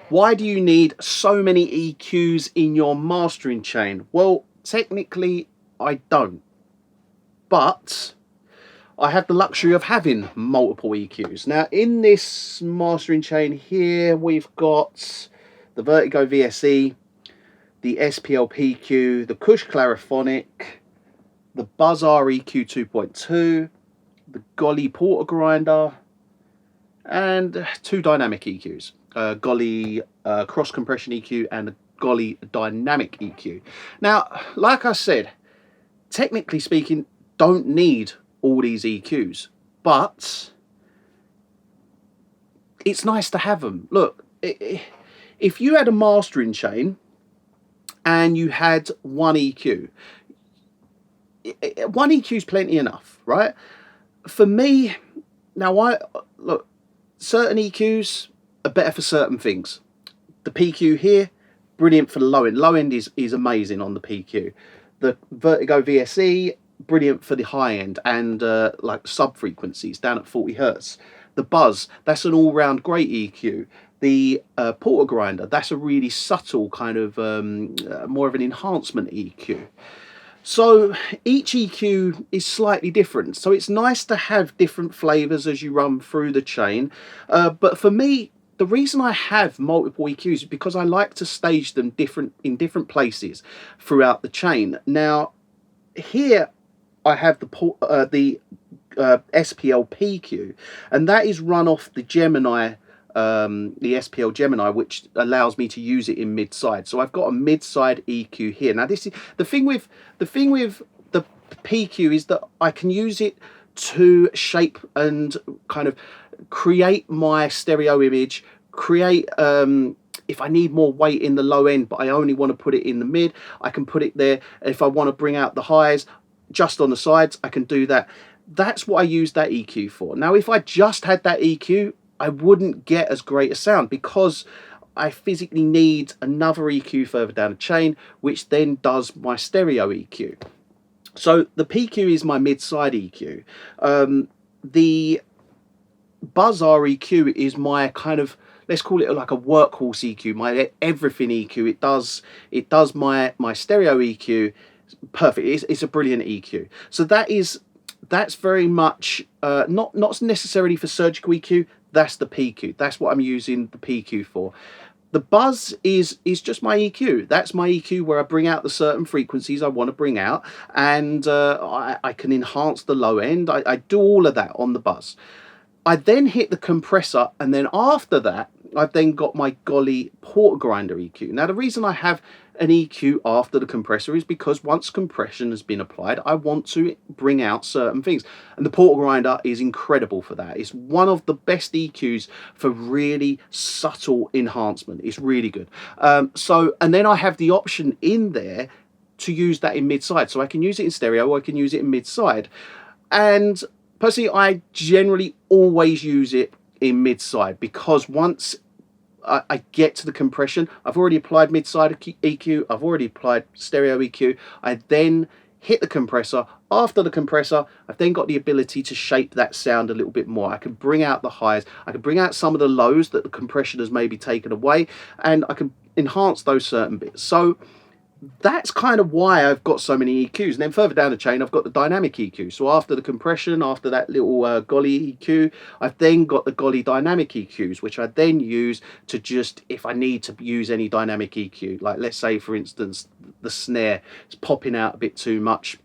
Why do you need so many EQs in your mastering chain? Well, technically, I don't, but I have the luxury of having multiple EQs. Now, in this mastering chain here, we've got the Vertigo VSE, the SPL PQ, the Kush Clariphonic, the Buzz REQ 2.2, the Golly Porter Grinder, and two dynamic EQs, Golly Cross Compression EQ and the Golly Dynamic EQ. Now, like I said, technically speaking, don't need all these EQs, but it's nice to have them. Look, if you had a mastering chain and you had one EQ, one EQ is plenty enough, right? For me, now look, certain EQs are better for certain things. The PQ here, brilliant for the low end. Low end is amazing on the PQ. The Vertigo VSE, brilliant for the high end and like sub frequencies down at 40 hertz. The Buzz, that's an all-round great EQ. The Porter Grinder, that's a really subtle kind of more of an enhancement EQ. So each EQ is slightly different. So it's nice to have different flavors as you run through the chain. But for me, the reason I have multiple EQs is because I like to stage them in different places throughout the chain. Now, here I have the SPL PQ, and that is run off the Gemini, the SPL Gemini, which allows me to use it in mid-side. So I've got a mid-side EQ here. Now, this is the thing with the PQ is that I can use it to shape and kind of create my stereo image, create if I need more weight in the low end but I only want to put it in the mid, I can put it there. If I want to bring out the highs just on the sides, I can do that. That's what I use that EQ for. Now, if I just had that EQ, I wouldn't get as great a sound because I physically need another EQ further down the chain, which then does my stereo EQ. So the PQ is my mid-side EQ. The Buzz REQ is my kind of, let's call it like a workhorse EQ, my everything EQ. It does my stereo EQ perfect. It's a brilliant EQ. So that's very much not necessarily for surgical EQ. That's the PQ. That's what I'm using the PQ for. The Buzz is just my EQ. That's my EQ where I bring out the certain frequencies I want to bring out, and I can enhance the low end. I do all of that on the Buzz. I then hit the compressor, and then after that, I've then got my Golly Porter Grinder EQ. Now, the reason I have an EQ after the compressor is because once compression has been applied, I want to bring out certain things. And the Porter Grinder is incredible for that. It's one of the best EQs for really subtle enhancement. It's really good. And then I have the option in there to use that in mid-side. So I can use it in stereo, or I can use it in mid-side. And personally, I generally always use it in mid-side because once I get to the compression, I've already applied mid-side EQ, I've already applied stereo EQ, I then hit the compressor. After the compressor, I've then got the ability to shape that sound a little bit more. I can bring out the highs, I can bring out some of the lows that the compression has maybe taken away, and I can enhance those certain bits. So that's kind of why I've got so many EQs. And then further down the chain, I've got the dynamic EQ. So after the compression, after that little Golly EQ, I've then got the Golly dynamic EQs, which I then use to just, if I need to use any dynamic EQ, like let's say, for instance, the snare is popping out a bit too much,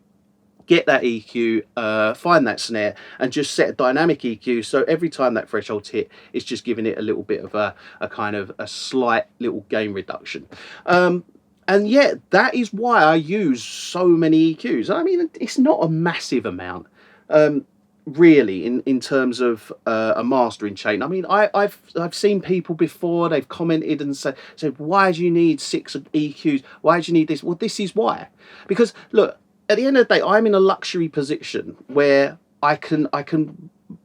get that EQ, find that snare, and just set a dynamic EQ. So every time that threshold's hit, it's just giving it a little bit of a kind of a slight little gain reduction. And yeah, that is why I use so many EQs. I mean, it's not a massive amount, really, in terms of a mastering chain. I mean, I've seen people before, they've commented and said, why do you need 6 EQs? Why do you need this? Well, this is why. Because, look, at the end of the day, I'm in a luxury position where I can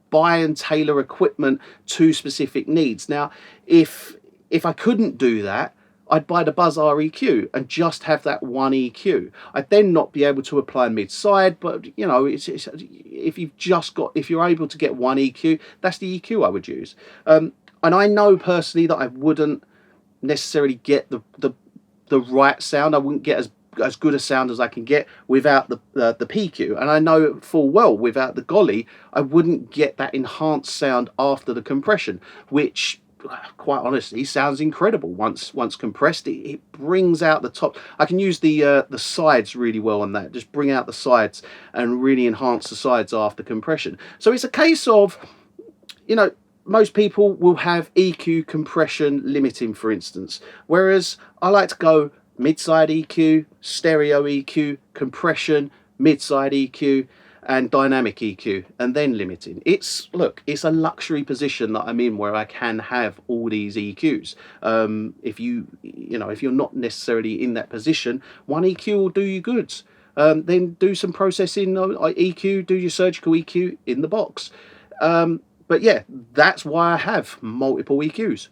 buy and tailor equipment to specific needs. Now, if I couldn't do that, I'd buy the Buzz REQ and just have that one EQ. I'd then not be able to apply mid-side, but you know, if you're able to get one EQ, that's the EQ I would use. And I know personally that I wouldn't necessarily get the right sound. I wouldn't get as good a sound as I can get without the PQ, and I know full well without the Golly I wouldn't get that enhanced sound after the compression, which quite honestly sounds incredible once compressed. It brings out the top. I can use the sides really well on that, just bring out the sides and really enhance the sides after compression. So it's a case of, you know, most people will have EQ, compression, limiting, for instance, whereas I like to go mid-side EQ, stereo EQ, compression, mid-side EQ, and dynamic EQ, and then limiting. It's a luxury position that I'm in where I can have all these EQs. If you're not necessarily in that position, one EQ will do you goods. Then do some processing EQ, do your surgical EQ in the box. But yeah, that's why I have multiple EQs.